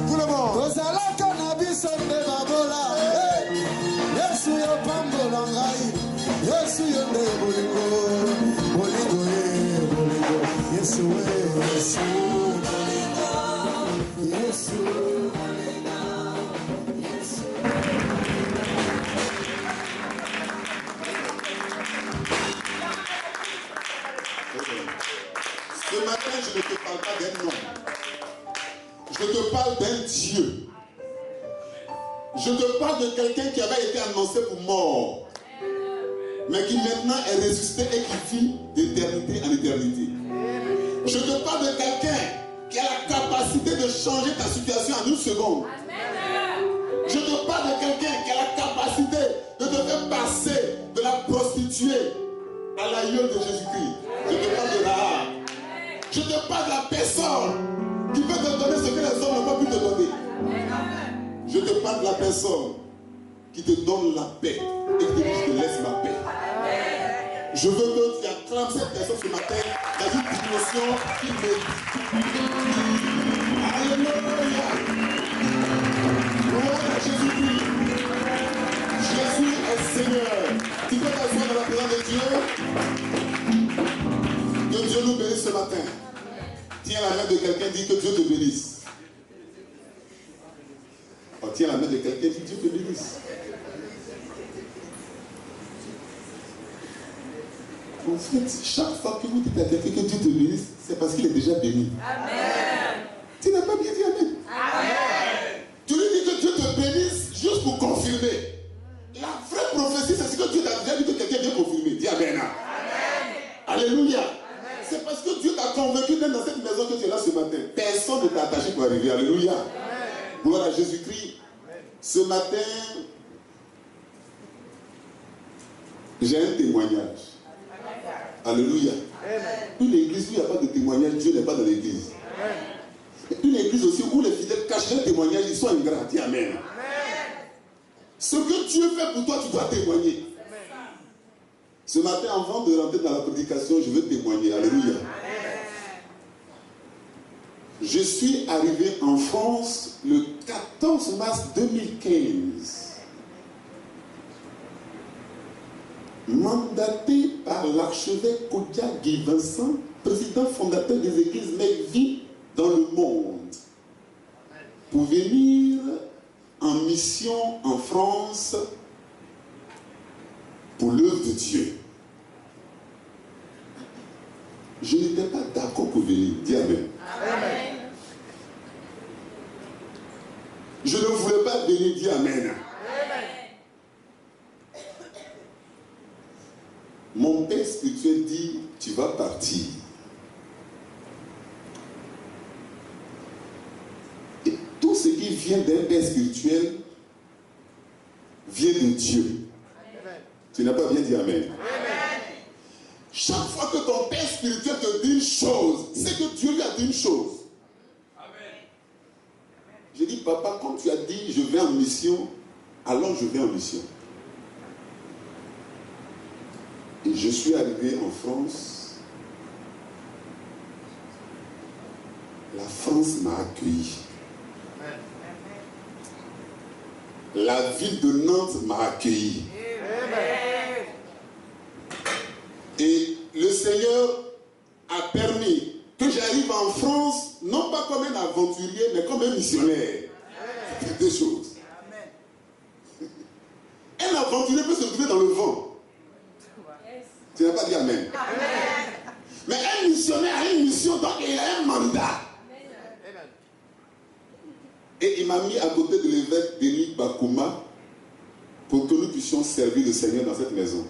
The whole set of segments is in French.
Tout le monde. Ce matin, je ne te parle pas d'un homme. Je te parle d'un Dieu. Je te parle de quelqu'un qui avait été annoncé pour mort, mais qui maintenant est ressuscité et qui vit d'éternité en éternité. Je te parle de quelqu'un qui a la capacité de changer ta situation en une seconde. Je te parle de quelqu'un qui a la capacité de te faire passer de la prostituée à l'aïeul de Jésus-Christ. Je te parle de Rahab. Je te parle de la personne qui peut te donner ce que les hommes n'ont pas pu te donner. Je te parle de la personne qui te donne la paix et qui te dit je te laisse ma paix. Je veux que tu acclames cette personne ce matin dans une dimension qui mérite. Alléluia. Gloire à Jésus-Christ. Jésus est Seigneur. Tu peux t'asseoir dans la présence de Dieu. Que Dieu nous bénisse ce matin. Tiens la main de quelqu'un, dis que Dieu te bénisse. Oh, tiens la main de quelqu'un, dis Dieu te bénisse. En fait, chaque fois que vous dites à quelqu'un que Dieu te bénisse, c'est parce qu'il est déjà béni. Amen. Tu n'as pas bien dit Amen. Amen. Tu lui dis que Dieu te bénisse juste pour confirmer. La vraie prophétie, c'est ce que Dieu t'a déjà dit que quelqu'un vient confirmer. Dis Amen. Amen. Alléluia. C'est parce que Dieu t'a convaincu d'être dans cette maison que tu es là ce matin. Personne ne t'a attaché pour arriver. Alléluia. Amen. Gloire à Jésus-Christ. Ce matin, j'ai un témoignage. Alléluia. Une église où il n'y a pas de témoignage, Dieu n'est pas dans l'église. Une église aussi où les fidèles cachent leur témoignage, ils sont ingrats. Dis Amen. Ce que Dieu fait pour toi, tu dois témoigner. Ce matin, avant de rentrer dans la prédication, je veux témoigner. Alléluia. Je suis arrivé en France le 14 mars 2015. Mandaté par l'archevêque Kodia Guy Vincent, président fondateur des églises McVie dans le monde, pour venir en mission en France pour l'œuvre de Dieu. Je n'étais pas d'accord pour venir. Dis Amen. Amen. Je ne voulais pas venir. Dis Amen. Mon père spirituel dit, tu vas partir. Et tout ce qui vient d'un père spirituel vient de Dieu. Amen. Tu n'as pas bien dit Amen. Amen. Chaque fois que ton père spirituel te dit une chose, c'est que Dieu lui a dit une chose. Amen. J'ai dit, papa, comme tu as dit, je vais en mission, alors je vais en mission. Et je suis arrivé en France. La France m'a accueilli. La ville de Nantes m'a accueilli. Et le Seigneur a permis que j'arrive en France, non pas comme un aventurier, mais comme un missionnaire. C'est deux choses. Un aventurier peut se trouver dans le vent. Tu n'as pas dit Amen. Amen. Mais un missionnaire a une mission, donc il a un mandat. Amen. Et il m'a mis à côté de l'évêque Denis Bakouma pour que nous puissions servir le Seigneur dans cette maison.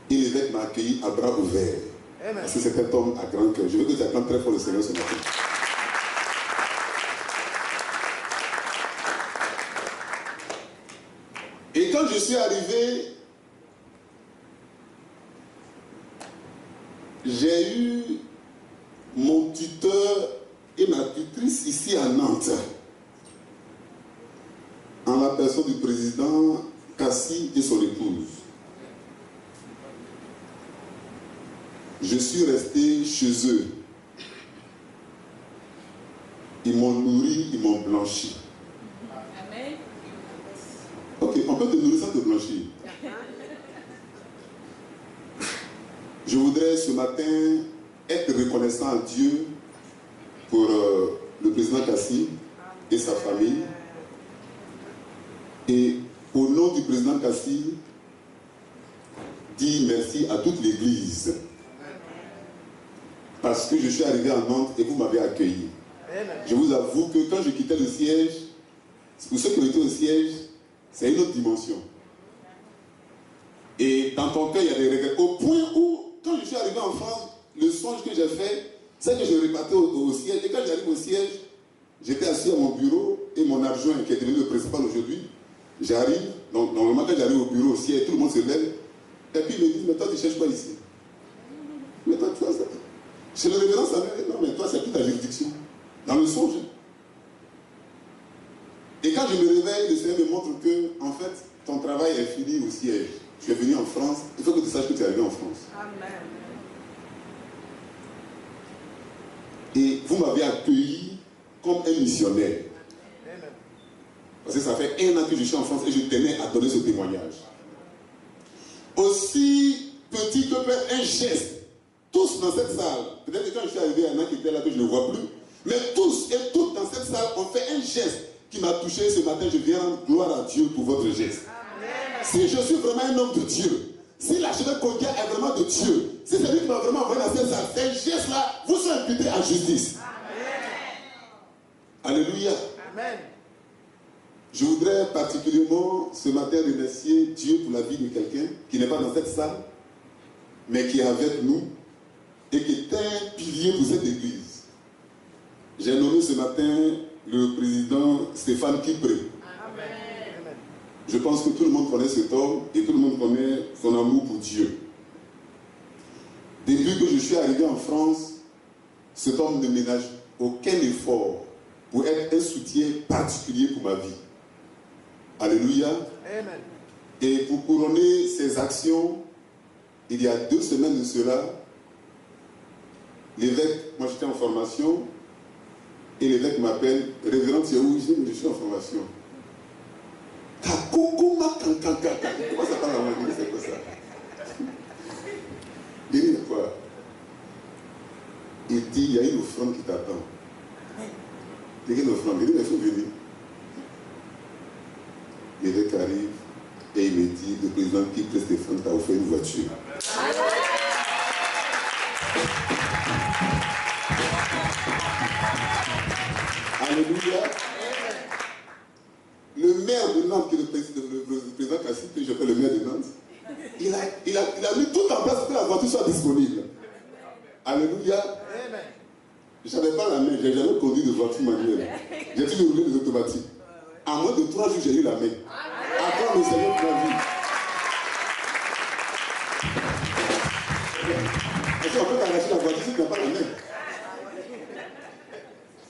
Et l'évêque m'a accueilli à bras ouverts. Amen. Parce que c'est un homme à grand cœur. Je veux que tu acclames très fort le Seigneur ce matin. Et quand je suis arrivé, j'ai eu mon tuteur et ma tutrice ici à Nantes, en la personne du président Cassie et son épouse. Je suis resté chez eux. Ils m'ont nourri, ils m'ont blanchi. Amen. Ok, on peut te nourrir sans te blanchir. Je voudrais ce matin être reconnaissant à Dieu pour le président Cassie et sa famille. Et au nom du président Cassie, dire merci à toute l'église. Parce que je suis arrivé à Nantes et vous m'avez accueilli. Je vous avoue que quand je quittais le siège, pour ceux qui ont été au siège, c'est une autre dimension. Et dans ton cœur, il y a des regrets. Au point où, quand je suis arrivé en France, le songe que j'ai fait, c'est que je repartais au siège. Et quand j'arrive au siège, j'étais assis à mon bureau et mon adjoint, qui est devenu le principal aujourd'hui, j'arrive, donc normalement quand j'arrive au bureau au siège, tout le monde se lève, et puis ils me disent, mais toi tu ne cherches pas ici. Mais toi tu vois ça. Chez le révérend Samuel, non mais toi c'est toute ta juridiction. Dans le songe. Et quand je me réveille, le Seigneur me montre que, en fait, ton travail est fini au siège. Tu es venu en France, il faut que tu saches que tu es arrivé en France. Amen. Et vous m'avez accueilli comme un missionnaire. Amen. Parce que ça fait 1 an que je suis en France et je tenais à donner ce témoignage. Aussi petit que peut être un geste, tous dans cette salle, peut-être que quand je suis arrivé, il y en a qui étaient là que je ne vois plus, mais tous et toutes dans cette salle ont fait un geste qui m'a touché ce matin. Je viens rendre gloire à Dieu pour votre geste. Si je suis vraiment un homme de Dieu, si l'archevêque Kokia est vraiment de Dieu, si c'est lui qui m'a vraiment envoyé dans cette salle, ces gestes-là vous sont imputés à justice. Amen. Alléluia. Amen. Je voudrais particulièrement ce matin remercier Dieu pour la vie de quelqu'un qui n'est pas dans cette salle, mais qui est avec nous et qui est un pilier pour cette église. J'ai nommé ce matin le président Stéphane Kipré. Amen. Je pense que tout le monde connaît cet homme et tout le monde connaît son amour pour Dieu. Depuis que je suis arrivé en France, cet homme ne ménage aucun effort pour être un soutien particulier pour ma vie. Alléluia. Amen. Et pour couronner ses actions, il y a 2 semaines de cela, l'évêque, moi j'étais en formation, et l'évêque m'appelle, révérend, tu es où? Je suis en formation. Comment ça parle en anglais? C'est quoi ça? Il dit quoi? Il dit, il y a une offrande qui t'attend. Il y a une offrande. Il dit, mais il faut venir. L'évêque arrive et il me dit, le président qui prête Stéphane t'a offert une voiture. Alléluia. Le maire de Nantes, qui est le président Cassie, que je fais le maire de Nantes, il a mis tout en place pour que la voiture soit disponible. Alléluia. Je n'avais pas la main, je n'ai jamais conduit de voiture manuelle. J'ai toujours roulé des automatiques. En moins de 3 jours, j'ai eu la main. Avant le Seigneur de la vie. Est-ce qu'on peut t'arracher la voiture si tu n'as pas la main?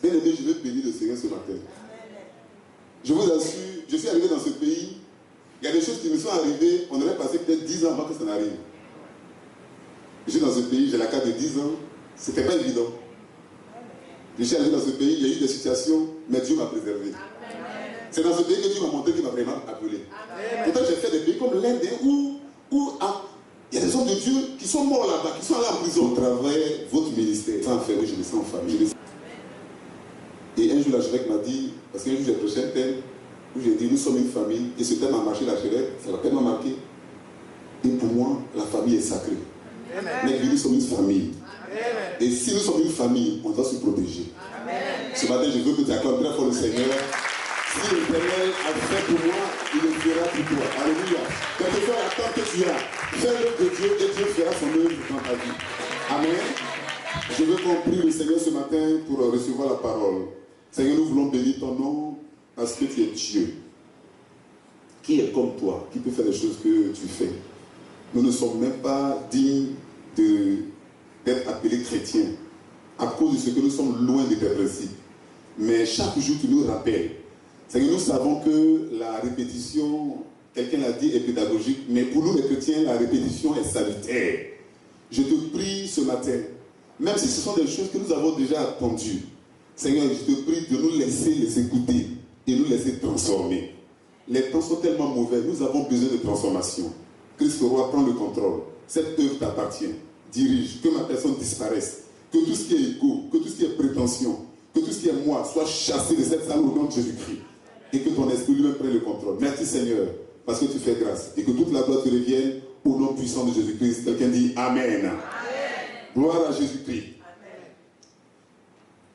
Bien aimé, je veux bénir le Seigneur ce matin. Je vous assure, je suis arrivé dans ce pays, il y a des choses qui me sont arrivées, on aurait passé peut-être 10 ans avant que ça n'arrive. Je suis dans ce pays, j'ai la carte de 10 ans, c'était pas évident. Je suis arrivé dans ce pays, il y a eu des situations, mais Dieu m'a préservé. C'est dans ce pays que Dieu m'a montré qu'il m'a vraiment appelé. Pourtant, j'ai fait des pays comme l'Inde où il y a des hommes de Dieu qui sont morts là-bas, qui sont allés en prison. Vous travaillez votre ministère. Sans faire, je me sens en famille. Et un jour, l'archevêque m'a dit, parce qu'un jour j'ai prêché un thème, où j'ai dit, nous sommes une famille, et ce thème a marché l'archevêque, ça l'a tellement marqué. Et pour moi, la famille est sacrée. Mais nous sommes une famille. Amen. Et si nous sommes une famille, on doit se protéger. Amen. Ce matin, je veux que tu acclames très fort le Seigneur. Si l'Éternel a fait pour moi, il le fera pour toi. Alléluia. Quelquefois, attends que tu as. Fais l'œuvre de Dieu et Dieu fera son œuvre dans ta vie. Amen. Je veux qu'on prie le Seigneur ce matin pour recevoir la parole. Seigneur, nous voulons bénir ton nom parce que tu es Dieu. Qui est comme toi, qui peut faire les choses que tu fais. Nous ne sommes même pas dignes d'être appelés chrétiens à cause de ce que nous sommes loin de tes principes. Mais chaque jour, tu nous rappelles. C'est que nous savons que la répétition quelqu'un l'a dit, est pédagogique, mais pour nous les chrétiens, la répétition est salutaire. Je te prie ce matin, même si ce sont des choses que nous avons déjà entendues, Seigneur, je te prie de nous laisser les écouter et nous laisser transformer. Les temps sont tellement mauvais, nous avons besoin de transformation. Christ le roi, prend le contrôle. Cette œuvre t'appartient. Dirige, que ma personne disparaisse. Que tout ce qui est égo, que tout ce qui est prétention, que tout ce qui est moi soit chassé de cette salle au nom de Jésus-Christ. Et que ton esprit lui-même prenne le contrôle. Merci Seigneur, parce que tu fais grâce. Et que toute la gloire te revienne au nom puissant de Jésus-Christ. Quelqu'un dit Amen. Amen. Gloire à Jésus-Christ.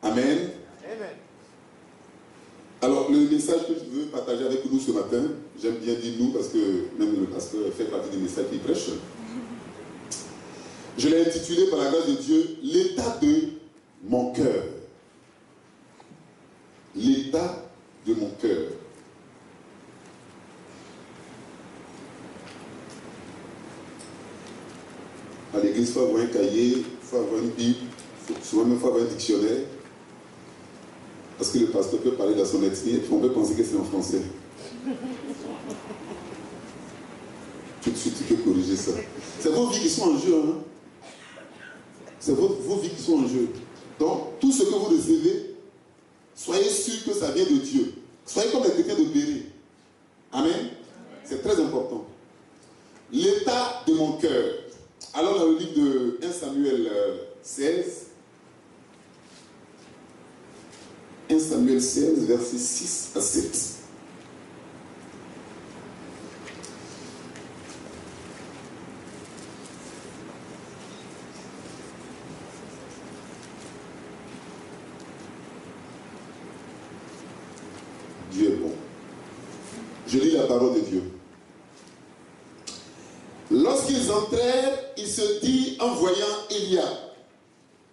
Amen. Amen. Amen. Alors, le message que je veux partager avec nous ce matin, j'aime bien dire nous parce que même le pasteur fait partie des messages qu'il prêche. Je l'ai intitulé par la grâce de Dieu, l'état de mon cœur. L'état de mon cœur. À l'église, il faut avoir un cahier, il faut avoir une Bible, souvent même il faut avoir un dictionnaire. Parce que le pasteur peut parler dans son ethnie et puis on peut penser que c'est en français. Tout de suite, tu peux corriger ça. C'est vos vies qui sont en jeu. Hein? C'est vos vies qui sont en jeu. Donc, tout ce que vous recevez, soyez sûr que ça vient de Dieu. Soyez comme les chrétiens de Béret. Amen. C'est très important. L'état de mon cœur. Alors, dans le livre de 1 Samuel 16, 1 Samuel 16, versets 6 à 7. Dieu est bon. Je lis la parole de Dieu. Lorsqu'ils entrèrent, il se dit en voyant Éliab,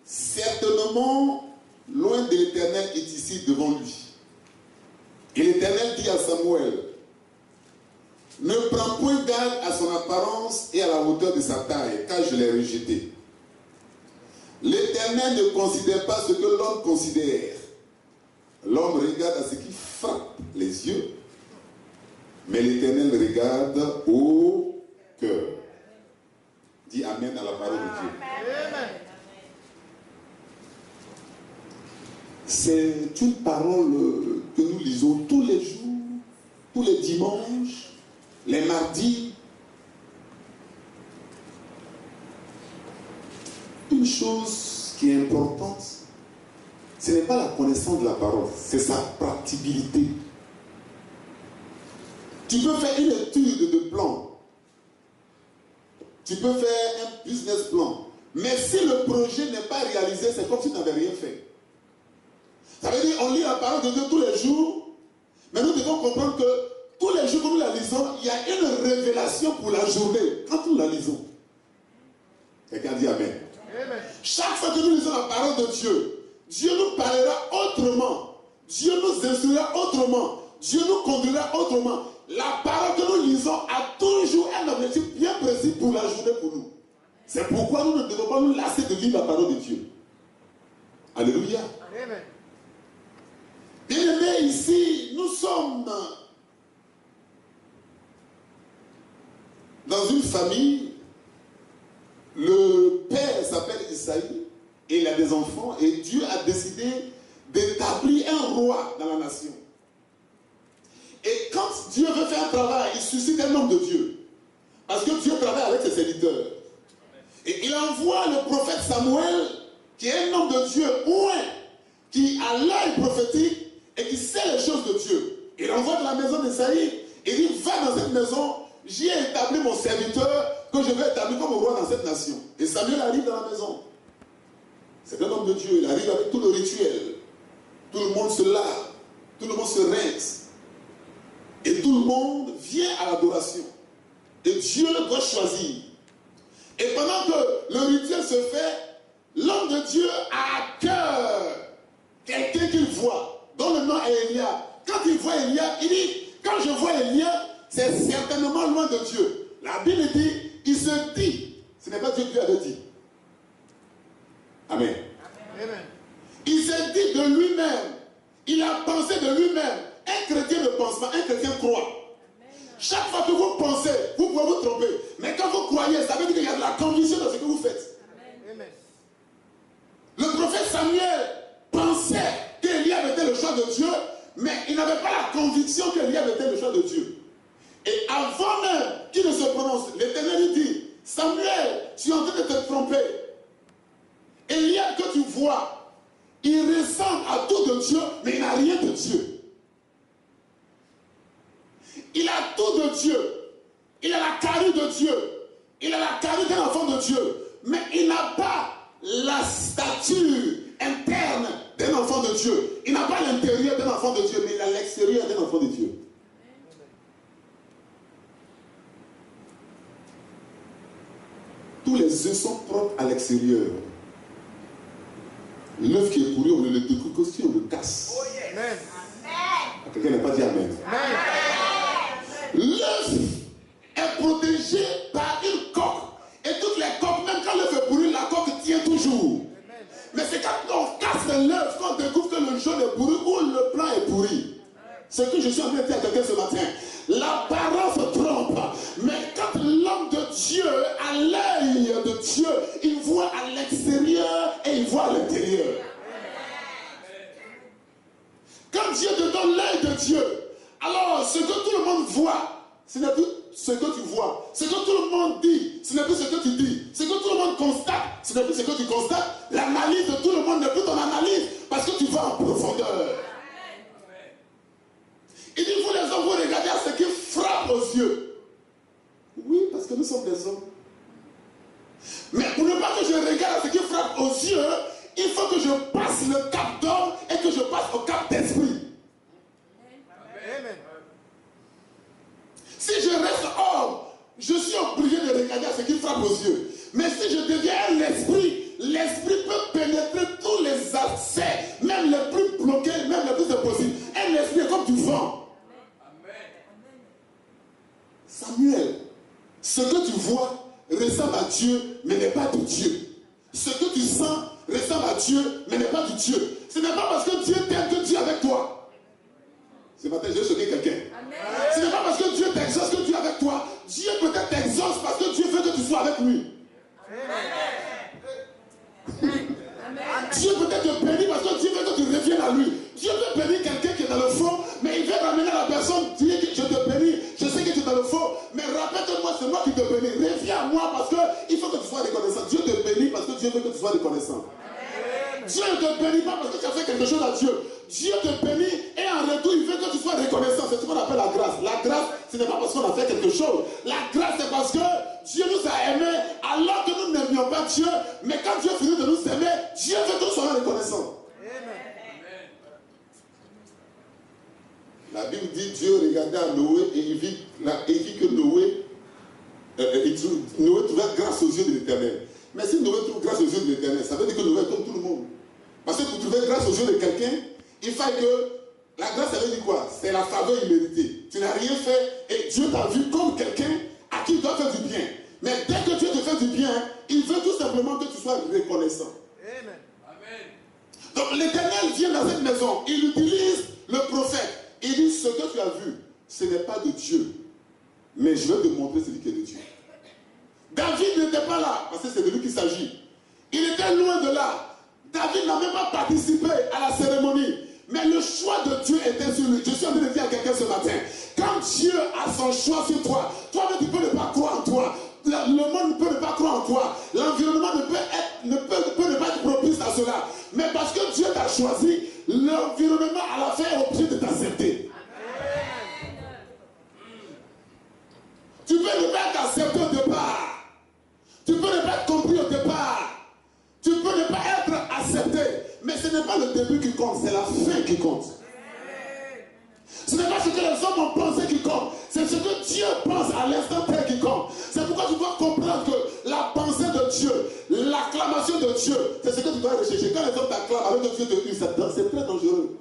certainement loin de l'Éternel est ici devant lui. Et l'Éternel dit à Samuel, ne prends point garde à son apparence et à la hauteur de sa taille, car je l'ai rejeté. L'Éternel ne considère pas ce que l'homme considère. L'homme regarde à ce qui frappe les yeux, mais l'Éternel regarde au cœur. Dis Amen à la parole de Dieu. Amen. C'est une parole que nous lisons tous les jours, tous les dimanches, les mardis. Une chose qui est importante, ce n'est pas la connaissance de la parole, c'est sa praticabilité. Tu peux faire une étude de plan, tu peux faire un business plan, mais si le projet n'est pas réalisé, c'est comme si tu n'avais rien fait. Ça veut dire qu'on lit la parole de Dieu tous les jours, mais nous devons comprendre que tous les jours que nous la lisons, il y a une révélation pour la journée quand nous la lisons. Quelqu'un dit Amen. Amen. Chaque fois que nous lisons la parole de Dieu, Dieu nous parlera autrement. Dieu nous instruira autrement. Dieu nous conduira autrement. La parole que nous lisons a toujours un objectif bien précis pour la journée pour nous. C'est pourquoi nous ne devons pas nous lasser de lire la parole de Dieu. Alléluia. Amen. Bien-aimés, ici, nous sommes dans une famille. Le père s'appelle Isaïe et il a des enfants et Dieu a décidé d'établir un roi dans la nation. Et quand Dieu veut faire un travail, il suscite un homme de Dieu. Parce que Dieu travaille avec ses serviteurs. Et il envoie le prophète Samuel, qui est un homme de Dieu, qui a l'œil prophétique et qui sait les choses de Dieu. Il envoie de la maison d'Isaïe et dit, va dans cette maison, j'y ai établi mon serviteur que je vais établir comme roi dans cette nation. Et Samuel arrive dans la maison. C'est un homme de Dieu, il arrive avec tout le rituel. Tout le monde se lave, tout le monde se rince. Et tout le monde vient à l'adoration. Et Dieu doit choisir. Et pendant que le rituel se fait, l'homme de Dieu a à cœur quelqu'un qu'il voit, dont le nom est Éliab. Quand il voit Éliab, il dit, quand je vois Éliab, c'est certainement loin de Dieu. La Bible dit, il se dit, ce n'est pas Dieu qui lui avait dit. Amen. Amen. Il s'est dit de lui-même, il a pensé de lui-même. Un chrétien ne pense pas, un chrétien croit. Chaque fois que vous pensez, vous pouvez vous tromper. Mais quand vous croyez, ça veut dire qu'il y a de la conviction dans ce que vous faites. Amen. Le prophète Samuel pensait qu'Éliab était le choix de Dieu, mais il n'avait pas la conviction qu'Éliab était le choix de Dieu. Et avant même qu'il ne se prononce, l'Éternel lui dit, Samuel, tu es en train de te tromper. Éliab que tu vois, il ressemble à tout de Dieu, mais il n'a rien de Dieu. Il a tout de Dieu. Il a la carrure de Dieu. Il a la carrure d'un enfant de Dieu. Mais il n'a pas la stature interne d'un enfant de Dieu. Il n'a pas l'intérieur d'un enfant de Dieu, mais il a l'extérieur d'un enfant de Dieu. Tous les œufs sont propres à l'extérieur. L'œuf qui est pourri, on ne le découpe que si on le casse. Amen. Quelqu'un n'a pas dit Amen. L'œuf est protégé par une coque. Et toutes les coques, même quand l'œuf est pourri, la coque tient toujours. Mais c'est quand on casse l'œuf qu'on découvre que le jaune est pourri ou le blanc est pourri. C'est ce que je suis en train de dire à quelqu'un ce matin. L'apparence trompe. Mais quand l'homme de Dieu a l'œil de Dieu, il voit à l'extérieur et il voit à l'intérieur. Quand Dieu te donne l'œil de Dieu, alors ce que tout le monde voit, ce n'est plus ce que tu vois. Ce que tout le monde dit, ce n'est plus ce que tu dis. Ce que tout le monde constate, ce n'est plus ce que tu constates. L'analyse de tout le monde n'est plus ton analyse, parce que tu vas en profondeur. Il dit, vous les hommes, vous regardez à ce qui frappe aux yeux. Oui, parce que nous sommes des hommes. Mais pour ne pas que je regarde à ce qui frappe aux yeux, il faut que je passe le cap d'homme et que je passe au cap d'esprit. Amen. Si je reste homme, je suis obligé de regarder à ce qui frappe aux yeux. Mais si je deviens un esprit, l'esprit peut pénétrer tous les accès, même les plus bloqués, même les plus impossibles. Un esprit est comme du vent. Samuel, ce que tu vois ressemble à Dieu, mais n'est pas de Dieu. Ce que tu sens ressemble à Dieu, mais n'est pas du Dieu. Ce n'est pas parce que Dieu t'aime que Dieu est avec toi. Ce matin, je vais choquer quelqu'un. Ce n'est pas parce que Dieu t'exauce que Dieu est avec toi. Dieu peut-être t'exauce parce que Dieu veut que tu sois avec lui. Dieu peut-être te bénit parce que Dieu veut que tu reviennes à lui. Dieu peut bénir quelqu'un qui est dans le fond, mais il veut ramener la personne, dire que je te bénis, je sais que tu es dans le fond, mais rappelle-moi, c'est moi qui te bénis. Reviens à moi parce qu'il faut que tu sois reconnaissant. Dieu te bénit parce que Dieu veut que tu sois reconnaissant. Dieu ne te bénit pas parce que tu as fait quelque chose à Dieu. Dieu te bénit et en retour, il veut que tu sois reconnaissant. C'est ce qu'on appelle la grâce. La grâce, ce n'est pas parce qu'on a fait quelque chose. La grâce, c'est parce que Dieu nous a aimés alors que nous n'aimions pas Dieu. Mais quand Dieu finit de nous aimer, Dieu veut que nous soyons reconnaissants. La Bible dit Dieu regardait à Noé et il vit que Noé trouvait grâce aux yeux de l'Éternel. Mais si Noé trouve grâce aux yeux de l'Éternel, ça veut dire que Noé est comme tout le monde. Parce que pour trouver grâce aux yeux de quelqu'un, il faut que la grâce, ça veut dire quoi? C'est la faveur imméritée. Tu n'as rien fait et Dieu t'a vu comme quelqu'un à qui il doit faire du bien. Mais dès que Dieu te fait du bien, il veut tout simplement que tu sois reconnaissant. Amen. Donc l'Éternel vient dans cette maison, il utilise le prophète. Il dit, ce que tu as vu, ce n'est pas de Dieu. Mais je vais te montrer celui qui est de Dieu. David n'était pas là, parce que c'est de lui qu'il s'agit. Il était loin de là. David n'a même pas participé à la cérémonie. Mais le choix de Dieu était sur lui. Je suis en train de dire à quelqu'un ce matin, quand Dieu a son choix sur toi, toi-même tu peux ne pas croire en toi. Le monde ne peut ne pas croire en toi. L'environnement ne peut ne pas être propice à cela. Mais parce que Dieu t'a choisi, l'environnement à la fin est obligé de t'accepter. Tu peux ne pas être accepté au départ. Tu peux ne pas être compris au départ. Tu peux ne pas être accepté. Mais ce n'est pas le début qui compte, c'est la fin qui compte. Ce n'est pas ce que les hommes ont pensé qui compte. C'est ce que Dieu pense à l'instant tel qui compte. C'est pourquoi tu dois comprendre que la pensée de Dieu, l'acclamation de Dieu, c'est ce que tu dois rechercher. Quand les hommes t'acclament avec que Dieu te hue, c'est très dangereux.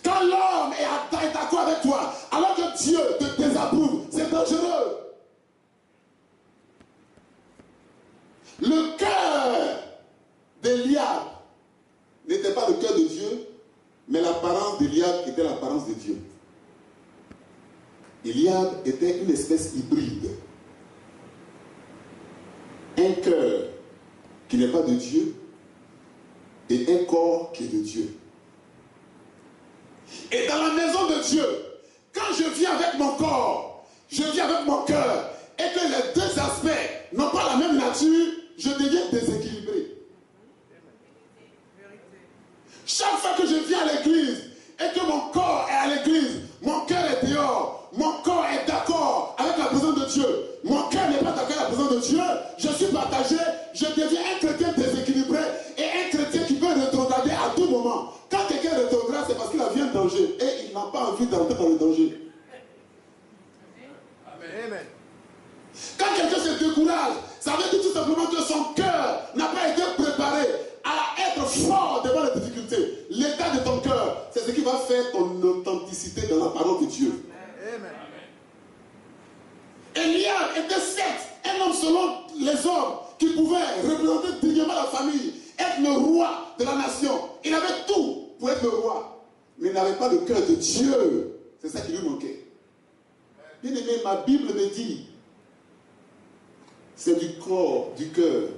Quand l'homme est d'accord avec toi, alors que Dieu te désapprouve, c'est dangereux. Le cœur d'Éliab n'était pas le cœur de Dieu, mais l'apparence d'Éliab était l'apparence de Dieu. Eliab était une espèce hybride. Un cœur qui n'est pas de Dieu et un corps qui est de Dieu. Et dans la maison de Dieu, quand je viens avec mon corps, je viens avec mon cœur, et que les deux aspects n'ont pas la même nature, je deviens déséquilibré. Chaque fois que je viens à l'église, et que mon corps est à l'église, mon cœur est dehors, mon corps est d'accord avec la présence de Dieu, mon cœur n'est pas d'accord avec la présence de Dieu, je suis partagé, je deviens un chrétien déséquilibré et un chrétien qui peut rétrograder à tout moment. Quand quelqu'un rétrograde, c'est parce qu'il a vu un danger et il n'a pas envie d'entrer dans le danger. Amen. Quand quelqu'un se décourage, ça veut dire tout simplement que son cœur n'a pas été préparé à être fort devant les difficultés. L'état de ton cœur, c'est ce qui va faire ton authenticité dans la parole de Dieu. Amen. Eliab était certes un homme selon les hommes qui pouvait représenter dignement la famille, être le roi de la nation. Il avait tout pour être le roi, mais il n'avait pas le cœur de Dieu. C'est ça qui lui manquait. Bien aimé, ma Bible me dit, c'est du corps, du cœur,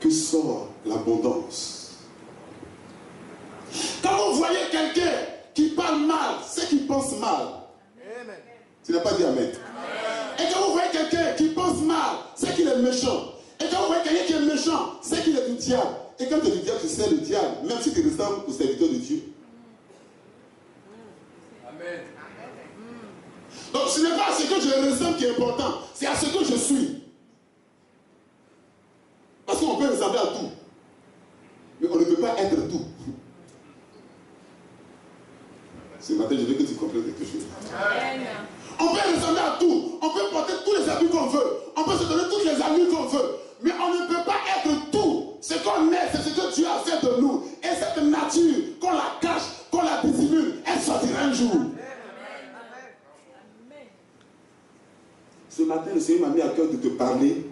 que sort l'abondance. Quand vous voyez quelqu'un qui parle mal, c'est qu'il pense mal. Amen. Tu n'as pas dit Amen. Et quand vous voyez quelqu'un qui pense mal, c'est qu'il est méchant. Et quand vous voyez quelqu'un qui est méchant, c'est qu'il est du diable. Et quand tu es du diable, tu sais le diable, même si tu ressembles au serviteur de Dieu. Amen. Donc ce n'est pas à ce que je ressemble qui est important, c'est à ce que je suis. Parce qu'on peut ressembler à tout, mais on ne peut pas être tout. Ce matin, je veux que tu comprennes quelque chose. Amen. On peut ressembler à tout, on peut porter tous les habits qu'on veut, on peut se donner toutes les amis qu'on veut, mais on ne peut pas être tout. Ce qu'on est, c'est ce que Dieu a fait de nous. Et cette nature, qu'on la cache, qu'on la dissimule, elle sortira un jour. Ce matin, le Seigneur m'a mis à cœur de te parler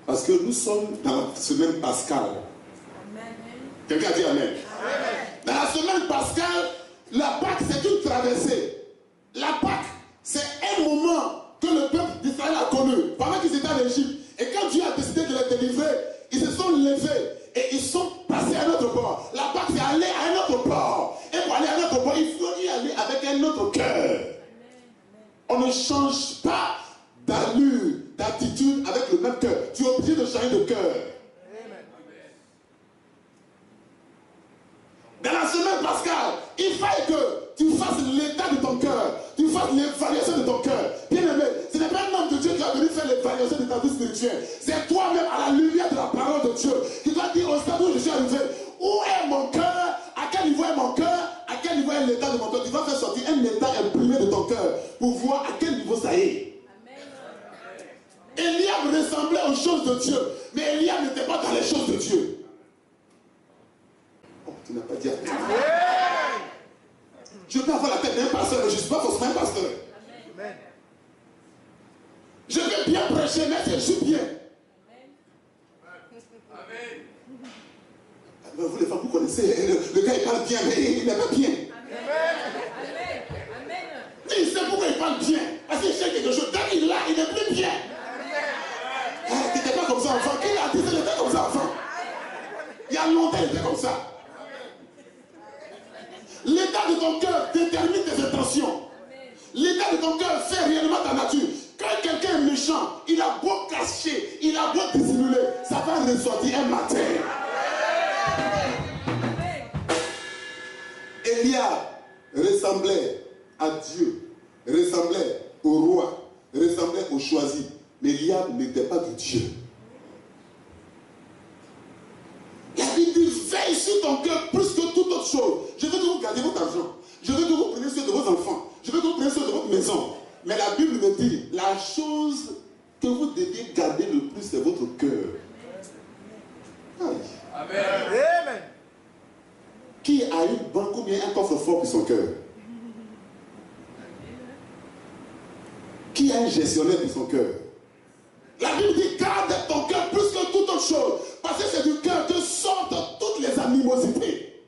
parce que nous sommes dans la semaine pascale. Quelqu'un a dit Amen. Dans la semaine pascale, la Pâque, c'est une traversée. La Pâque, c'est un moment que le peuple d'Israël a connu pendant qu'ils étaient en Égypte. Et quand Dieu a décidé de les délivrer, ils se sont levés et ils sont passés à un autre port. La Pâque, c'est aller à un autre port. Et pour aller à un autre port, il faut y aller avec un autre cœur. On ne change pas d'allure, d'attitude avec le même cœur. Tu es obligé de changer de cœur. Dans la semaine pascale, il faut que tu fasses l'état de ton cœur, tu fasses l'évaluation de ton cœur. Bien aimé, ce n'est pas un homme de Dieu qui va venir faire l'évaluation de ta vie spirituelle. C'est toi-même à la lumière de la parole de Dieu qui dois dire au stade où je suis arrivé, où est mon cœur, à quel niveau est mon cœur, à quel niveau est l'état de mon cœur. Tu vas faire sortir un état imprimé de ton cœur pour voir à quel niveau ça est. Eliab ressemblait aux choses de Dieu, mais Eliab n'était pas dans les choses de Dieu. Oh, tu n'as pas dit Amen. Je peux avoir la tête d'un pasteur, mais je ne suis pas forcément un pasteur. Amen. Je vais bien prêcher, mais je suis bien. Amen. Vous les femmes, vous connaissez, le gars il parle bien, mais il n'est pas bien. Amen. Amen. Il sait pourquoi il parle bien. Parce qu'il sait quelque chose. Dès qu'il l'a, il n'est plus bien. Tu n'étais pas comme ça enfant. Qui l'a dit qu'il était comme ça enfant? Il y a longtemps il était comme ça. L'état de ton cœur détermine tes intentions. L'état de ton cœur fait réellement ta nature. Quand quelqu'un est méchant, il a beau cacher, il a beau dissimuler, ça va ressortir un matin. Eliab ressemblait à Dieu, ressemblait au roi, ressemblait au choisi. Mais Eliab n'était pas de Dieu. La Bible dit, veille sur ton cœur plus que toute autre chose. Je veux que vous gardiez votre argent. Je veux que vous preniez soin de vos enfants. Je veux que vous preniez soin de votre maison. Mais la Bible me dit, la chose que vous devez garder le plus, c'est votre cœur. Amen. Amen. Qui a une banque ou bien un coffre fort pour son cœur? Qui a un gestionnaire pour son cœur? La Bible dit, garde ton cœur plus que toute autre chose. Parce que c'est du cœur que sortent toutes les animosités.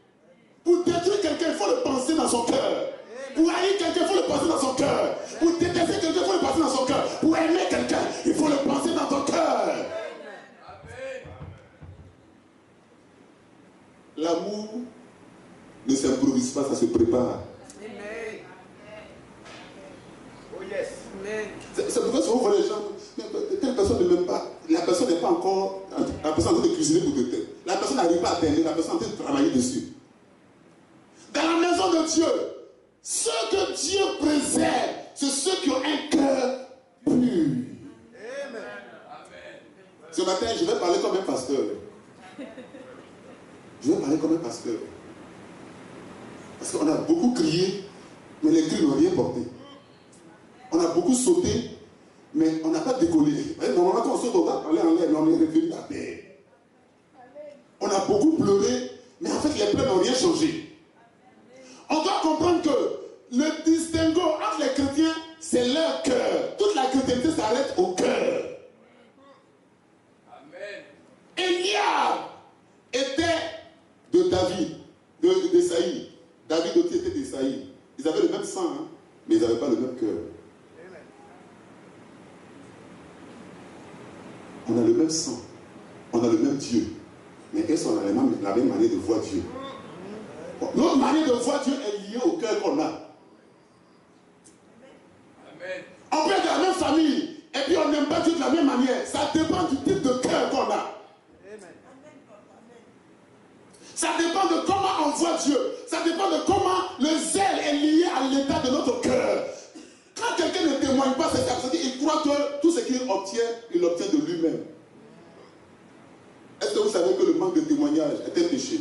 Pour détruire quelqu'un, il faut le penser dans son cœur. Pour haïr quelqu'un, il faut le penser dans son cœur. Pour détester quelqu'un, il faut le penser dans son cœur. Pour aimer quelqu'un, il faut le penser dans ton cœur. L'amour ne s'improvise pas, ça se prépare. C'est pourquoi souvent vous voyez les gens, telle personne ne m'aime pas, la personne n'est pas encore, la personne est en train de cuisiner pour te taire. La personne n'arrive pas à t'aimer, la personne est en train de travailler dessus. Dans la maison de Dieu, ceux que Dieu préserve, c'est ceux qui ont un cœur pur. Ce matin, je vais parler comme un pasteur. Je vais parler comme un pasteur. Parce qu'on a beaucoup crié, mais les cris n'ont rien porté. On a beaucoup sauté, mais on n'a pas décollé. Normalement, quand on saute, on va parler en l'air, mais on est revenu à terre. On a beaucoup pleuré, mais en fait, les pleurs n'ont rien changé. On doit comprendre que le distinguo entre les chrétiens, c'est leur cœur. Toute la chrétienté s'arrête au cœur. Eliab était de David, d'Esaïe. David aussi était d'Esaïe. Ils avaient le même sang, hein, mais ils n'avaient pas le même cœur. On a le même sang, on a le même Dieu, mais est-ce qu'on a la même manière de voir Dieu? Notre manière de voir Dieu est liée au cœur qu'on a. Amen. On peut être de la même famille, et puis on n'aime pas Dieu de la même manière. Ça dépend du type de cœur qu'on a. Amen. Ça dépend de comment on voit Dieu. Ça dépend de comment le zèle est lié à l'état de notre cœur. Quand quelqu'un ne témoigne pas, c'est ça. Il croit que tout ce qu'il obtient, il l'obtient de lui-même. Est-ce que vous savez que le manque de témoignage est un péché?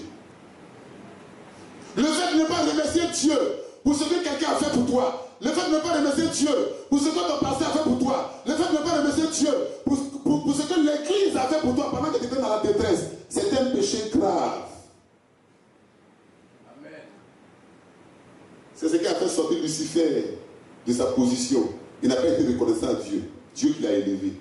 Le fait de ne pas remercier Dieu pour ce que quelqu'un a fait pour toi. Le fait de ne pas remercier Dieu pour ce que ton pasteur a fait pour toi. Le fait de ne pas remercier Dieu pour ce que l'Église a fait pour toi pendant que tu étais dans la détresse. C'est un péché grave. Amen. C'est ce qui a fait sortir Lucifer de sa position. Il n'a pas été reconnaissant à Dieu. Dieu qui l'a élevé.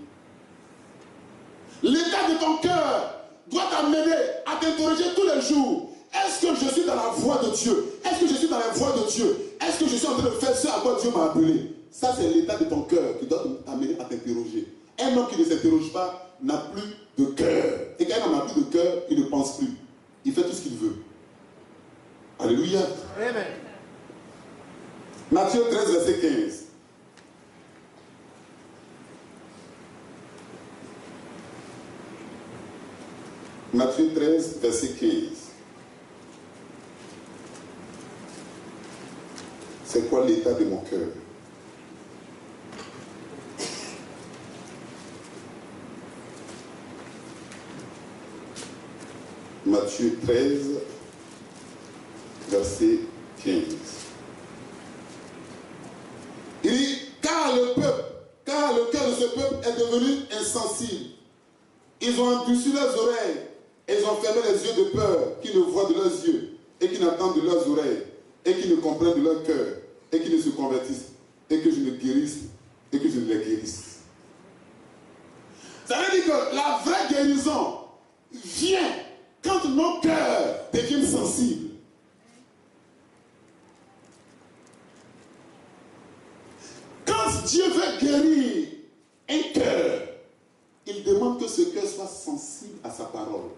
L'état de ton cœur doit t'amener à t'interroger tous les jours. Est-ce que je suis dans la voie de Dieu? Est-ce que je suis dans la voie de Dieu? Est-ce que je suis en train de faire ce à quoi Dieu m'a appelé? Ça, c'est l'état de ton cœur qui doit t'amener à t'interroger. Un homme qui ne s'interroge pas n'a plus de cœur. Et quand un homme n'a plus de cœur, il ne pense plus. Il fait tout ce qu'il veut. Alléluia. Amen. Matthieu 13, verset 15. Matthieu 13, verset 15. C'est quoi l'état de mon cœur? Matthieu 13, verset 15. Il dit, car le cœur de ce peuple est devenu insensible. Ils ont endurci leurs oreilles et ils ont fermé les yeux de peur, qui ne voient de leurs yeux et qui n'entendent de leurs oreilles et qui ne comprennent de leur cœur et qui ne se convertissent et que je ne guérisse et que je ne les guérisse. Ça veut dire que la vraie guérison vient quand nos cœurs deviennent sensibles. Quand Dieu veut guérir un cœur, il demande que ce cœur soit sensible à sa parole.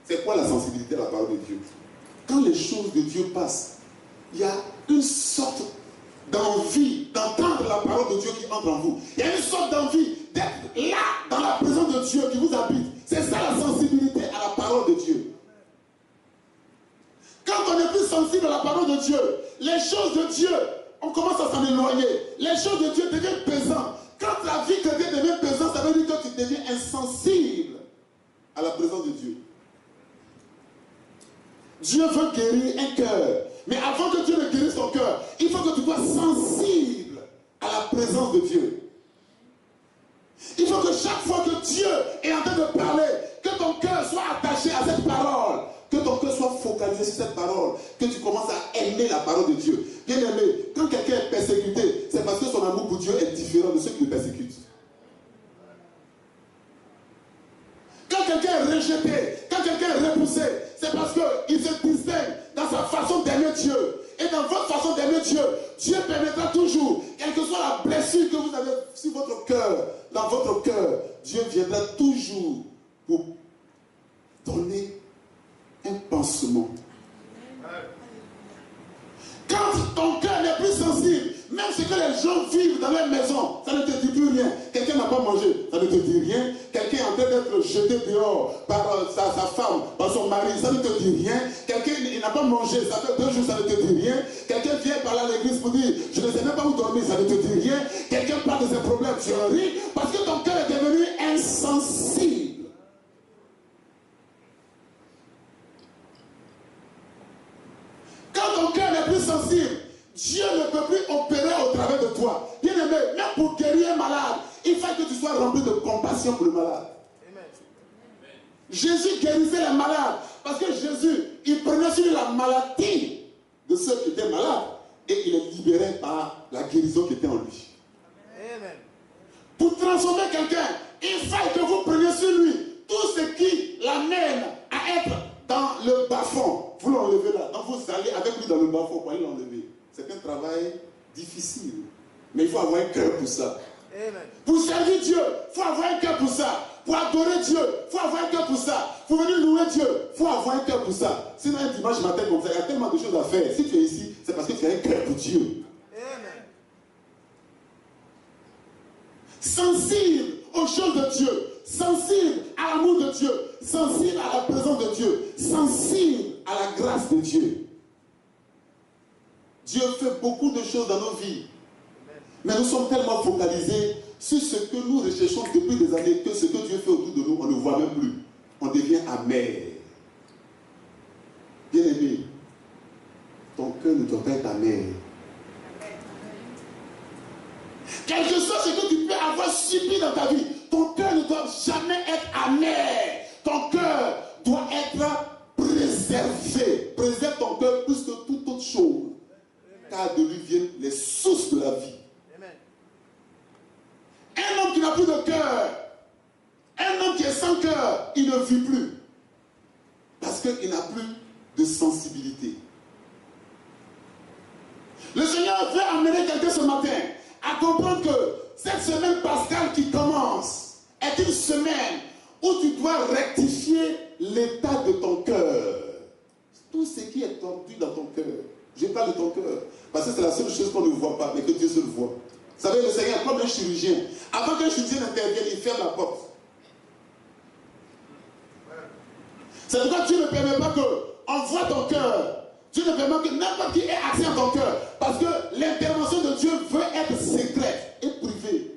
C'est quoi la sensibilité à la parole de Dieu? Quand les choses de Dieu passent, il y a une sorte d'envie d'entendre la parole de Dieu qui entre en vous. Il y a une sorte d'envie d'être là dans la présence de Dieu qui vous habite. C'est ça la sensibilité à la parole de Dieu. Quand on est plus sensible à la parole de Dieu, les choses de Dieu, on commence à s'en éloigner. Les choses de Dieu deviennent pesantes. Quand la vie chrétienne devient pesante, ça veut dire que tu deviens insensible à la présence de Dieu. Dieu veut guérir un cœur. Mais avant que Dieu ne guérisse ton cœur, il faut que tu sois sensible à la présence de Dieu. Il faut que chaque fois que Dieu est en train de parler, que ton cœur soit attaché à cette parole, que ton cœur soit focalisé sur cette parole, que tu commences à aimer la parole de Dieu. Bien aimé, quand quelqu'un est persécuté, c'est parce que son amour pour Dieu est différent de ceux qui le persécutent. Quand quelqu'un est rejeté, quand quelqu'un est repoussé, c'est parce qu'il se distingue dans sa façon d'aimer Dieu. Et dans votre façon d'aimer Dieu, Dieu permettra toujours, quelle que soit la blessure que vous avez sur votre cœur, dans votre cœur, Dieu viendra toujours pour donner un pansement. Quand ton cœur n'est plus sensible, même ce que les gens vivent dans leur maison, ça ne te dit plus rien. Quelqu'un n'a pas mangé, ça ne te dit rien. Quelqu'un est en train d'être jeté dehors par sa femme, par son mari, ça ne te dit rien. Quelqu'un n'a pas mangé, ça fait 2 jours, ça ne te dit rien. Quelqu'un vient parler à l'église pour dire, je ne sais même pas où dormir, ça ne te dit rien. Quelqu'un parle de ses problèmes, tu ris, parce que ton cœur est devenu insensible. Quand ton cœur n'est plus sensible, Dieu ne peut plus opérer au travers de toi. Bien aimé, même pour guérir un malade, il faut que tu sois rempli de compassion pour le malade. Amen. Jésus guérissait les malades parce que Jésus, il prenait sur lui la maladie de ceux qui étaient malades et il les libérait par la guérison qui était en lui. Amen. Pour transformer quelqu'un, il faut que vous preniez sur lui tout ce qui l'amène à être dans le bas-fond. Vous l'enlevez là. Donc vous allez avec lui dans le bas-fond pour aller l'enlever. C'est un travail difficile. Mais il faut avoir un cœur pour ça. Amen. Pour servir Dieu, il faut avoir un cœur pour ça. Pour adorer Dieu, il faut avoir un cœur pour ça. Pour venir louer Dieu, il faut avoir un cœur pour ça. Sinon un dimanche matin comme ça, il y a tellement de choses à faire. Si tu es ici, c'est parce que tu as un cœur pour Dieu. Amen. Sensible aux choses de Dieu, sensible à l'amour de Dieu, sensible à la présence de Dieu, sensible à la grâce de Dieu. Dieu fait beaucoup de choses dans nos vies. Mais nous sommes tellement focalisés sur ce que nous recherchons depuis des années que ce que Dieu fait autour de nous, on ne voit même plus. On devient amer. Bien aimé, ton cœur ne doit pas être amer. Quel que soit ce que tu peux avoir subi dans ta vie, ton cœur ne doit jamais être amer. Ton cœur doit être préservé. Préserve ton cœur plus que toute autre chose. Car de lui viennent les sources de la vie. Amen. Un homme qui n'a plus de cœur, un homme qui est sans cœur, il ne vit plus. Parce qu'il n'a plus de sensibilité. Le Seigneur veut amener quelqu'un ce matin à comprendre que cette semaine pascale qui commence est une semaine où tu dois rectifier l'état de ton cœur. Tout ce qui est tordu dans ton cœur. Je parle de ton cœur. Parce que c'est la seule chose qu'on ne voit pas, mais que Dieu seul voit. Vous savez, le Seigneur, comme un chirurgien, avant qu'un chirurgien n'intervienne, il ferme la porte. C'est pourquoi Dieu ne permet pas qu'on voit ton cœur. Dieu ne permet que n'importe qui ait accès à ton cœur. Parce que l'intervention de Dieu veut être secrète et privée.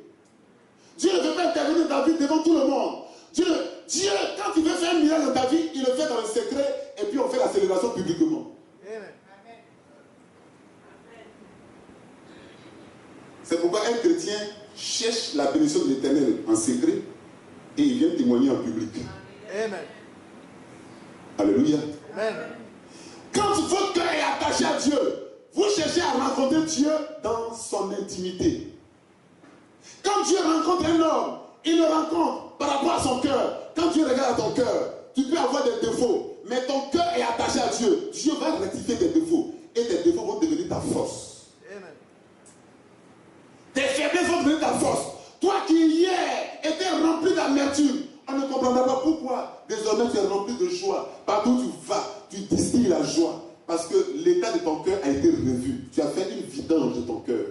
Dieu ne veut pas intervenir dans ta vie devant tout le monde. Dieu, quand il veut faire un miracle dans ta vie, il le fait dans le secret et puis on fait la célébration publiquement. Amen. C'est pourquoi un chrétien cherche la bénédiction de l'Éternel en secret et il vient témoigner en public. Amen. Alléluia. Amen. Quand votre cœur est attaché à Dieu, vous cherchez à rencontrer Dieu dans son intimité. Quand Dieu rencontre un homme, il le rencontre par rapport à son cœur. Quand Dieu regarde à ton cœur, tu peux avoir des défauts, mais ton cœur est attaché à Dieu. Dieu va rectifier tes défauts et tes défauts vont devenir ta force. Amen. Tes faiblesses vont devenir ta force. Toi qui hier étais rempli d'amertume, on ne comprendra pas pourquoi désormais tu es rempli de joie. Partout où tu vas, tu distilles la joie. Parce que l'état de ton cœur a été revu. Tu as fait une vidange de ton cœur.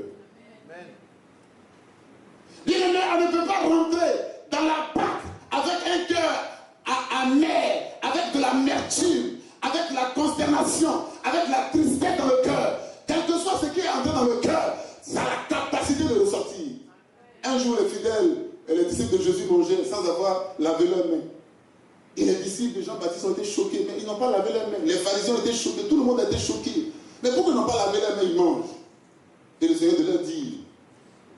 Bien aimé, on ne peut pas rentrer dans la Pâque avec un cœur amer, avec de l'amertume, avec de la consternation, avec de la tristesse dans le cœur. Quel que soit ce qui est entré dans le cœur, ça a la capacité de ressortir. Un jour, les fidèles et les disciples de Jésus mangeaient sans avoir lavé leurs mains. Et les disciples de Jean-Baptiste ont été choqués, mais ils n'ont pas lavé leurs mains. Les pharisiens ont été choqués, tout le monde a été choqué. Mais pourquoi ils n'ont pas lavé leurs mains, ils mangent? Et le Seigneur de leur dit,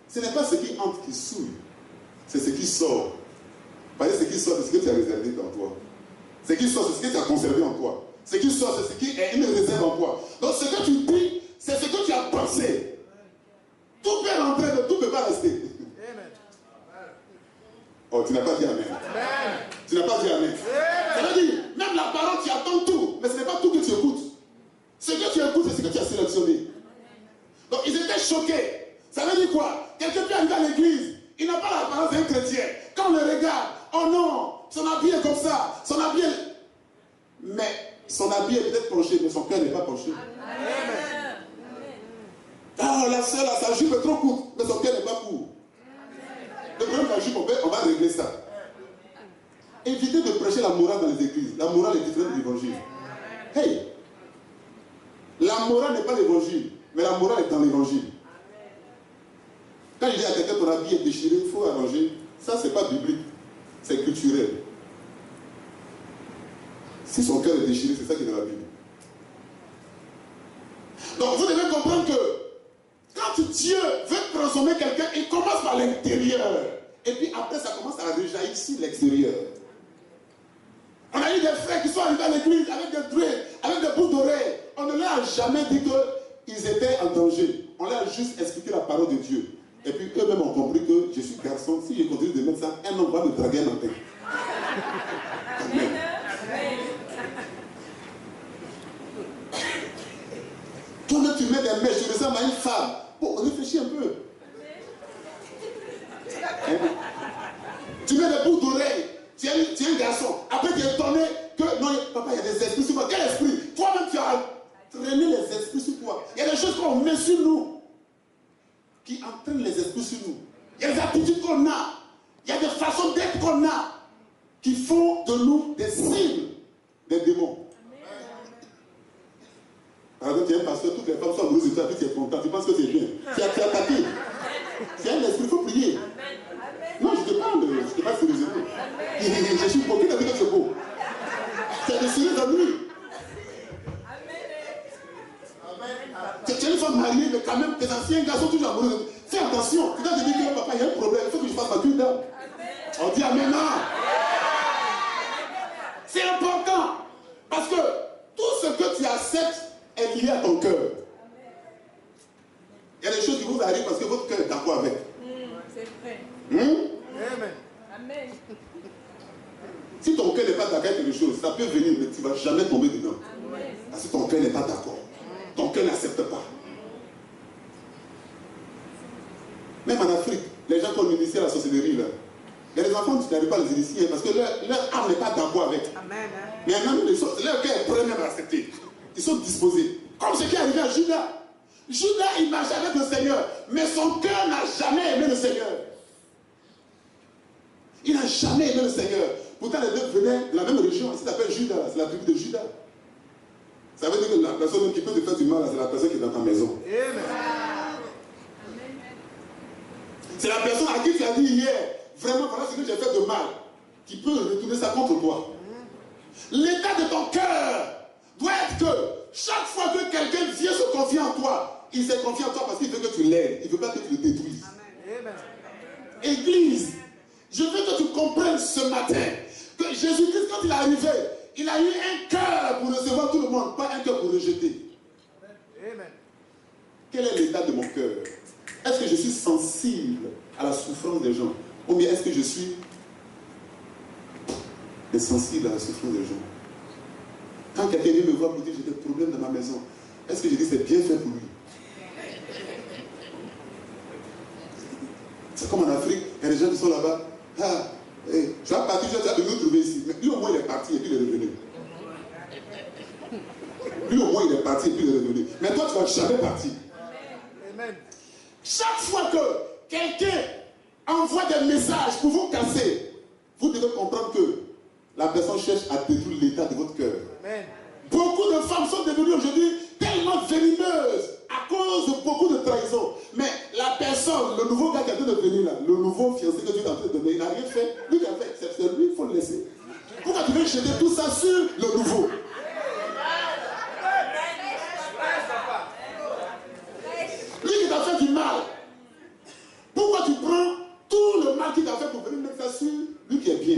ce n'est pas ce qui entre qui souille, c'est ce qui sort. Parce que ce qui sort, c'est ce que tu as réservé en toi. Ce qui sort, c'est ce que tu as conservé en toi. Ce qui sort, c'est ce qui est une réserve en toi. Donc ce que tu dis, c'est ce que tu as pensé. Tout peut rentrer, mais tout ne peut pas rester. Amen. Oh, tu n'as pas dit Amen. Amen. Tu n'as pas dit Amen. Ça veut dire, même la parole, tu attends tout, mais ce n'est pas tout que tu écoutes. Ce que tu écoutes, c'est ce que tu as sélectionné. choqué. Ça veut dire quoi? Quelqu'un peut arriver à l'église, il n'a pas l'apparence d'un chrétien. Quand on le regarde, oh non, son habit est comme ça, son habit est... Mais son habit est peut-être penché, mais son cœur n'est pas penché. Amen. Ah, la soeur, sa jupe est trop courte, mais son cœur n'est pas court. Le problème de la jupe, on va régler ça. Évitez de prêcher la morale dans les églises. La morale est différente de l'évangile. Hey! La morale n'est pas l'évangile, mais la morale est dans l'évangile. Quand je dis à quelqu'un ton habit est déchiré, il faut arranger, ça c'est pas biblique, c'est culturel. Si son cœur est déchiré, c'est ça qui est dans la Bible. Donc vous devez comprendre que quand Dieu veut transformer quelqu'un, il commence par l'intérieur. Et puis après, ça commence à rejaillir sur l'extérieur. On a eu des frères qui sont arrivés à l'église avec des druides, avec des boucles d'oreilles. On ne leur a jamais dit qu'ils étaient en danger. On leur a juste expliqué la parole de Dieu. Et puis eux-mêmes ont compris que je suis garçon. Si je continue de mettre ça, un homme va me draguer un matin. Amen. Toi-même, tu mets des mèches, tu ressembles à une femme. Bon, réfléchis un peu. Tu mets des boucles d'oreilles. Tu es un garçon. Après, tu es étonné que non, papa, il y a des esprits sur moi. Quel esprit? Toi-même, tu as traîné les esprits sur toi. Il y a des choses qu'on met sur nous qui entraînent les esprits sur nous. Il y a des attitudes qu'on a. Il y a des façons d'être qu'on a qui font de nous des cibles des démons. Par exemple, tu es un pasteur, toutes les femmes sont amoureuses de toi, puis tu es content, tu penses que c'est bien. Tu as attaqué. C'est un esprit, il faut prier. Non, je te parle sérieusement. Je suis pour qui t'a dit que c'est beau. C'est de sérieux amis. Tu es une femme mariée, mais quand même, tes anciens gars sont toujours amoureux. Fais attention. Tu dois te dire que papa, il y a un problème, il faut que je fasse ma cure d'âme. On dit amen. C'est important. Parce que tout ce que tu acceptes est lié à ton cœur. Il y a des choses qui vous arrivent parce que votre cœur est d'accord avec. C'est vrai. Amen. Amen. Si ton cœur n'est pas d'accord avec quelque chose, ça peut venir, mais tu ne vas jamais tomber dedans. Amen. Parce que ton cœur n'est pas d'accord. Ton cœur n'accepte pas. Même en Afrique, les gens qu'on initie à la sorcellerie, là, il y a des enfants qui n'arrivent pas à les initier parce que leur âme n'est pas d'accord avec. Amen. Mais même leur cœur est prêt même à accepter. Ils sont disposés. Comme ce qui est arrivé à Judas. Judas, il marchait avec le Seigneur, mais son cœur n'a jamais aimé le Seigneur. Il n'a jamais aimé le Seigneur. Pourtant, les deux venaient de la même région. Ça s'appelle Judas. C'est la tribu de Judas. Ça veut dire que la personne qui peut te faire du mal, c'est la personne qui est dans ta maison. C'est la personne à qui tu as dit hier, vraiment, voilà ce que j'ai fait de mal, qui peut retourner ça contre toi. L'état de ton cœur doit être que chaque fois que quelqu'un vient se confier en toi, il se confie en toi parce qu'il veut que tu l'aides. Il ne veut pas que tu le détruises. Amen. Église, je veux que tu comprennes ce matin que Jésus-Christ, quand il est arrivé, il a eu un cœur pour recevoir tout le monde, pas un cœur pour rejeter. Amen. Quel est l'état de mon cœur? Est-ce que je suis sensible à la souffrance des gens? Ou bien est-ce que je suis insensible à la souffrance des gens? Quand quelqu'un vient me voir pour dire j'ai des problèmes dans ma maison, est-ce que je dis c'est bien fait pour lui? C'est comme en Afrique, il y a des gens qui sont là-bas. Ah, hey, je vais partir, je vais venir nous trouver ici. Mais lui au moins il est parti et puis il est revenu. Lui au moins il est parti et puis il est revenu. Mais toi tu ne vas jamais partir. Amen. Chaque fois que quelqu'un envoie des messages pour vous casser, vous devez comprendre que la personne cherche à détruire l'état de votre cœur. Amen. Beaucoup de femmes sont devenues aujourd'hui tellement venimeuses à cause de beaucoup de trahisons. Mais la personne, le nouveau gars qui est en train de venir là, le nouveau fiancé que Dieu est en train de donner, il n'a rien fait. Lui qui a fait, c'est lui, il faut le laisser. Pourquoi tu veux jeter tout ça sur le nouveau? Lui qui t'a fait du mal. Pourquoi tu prends tout le mal qu'il t'a fait pour venir mettre ça sur lui qui est bien?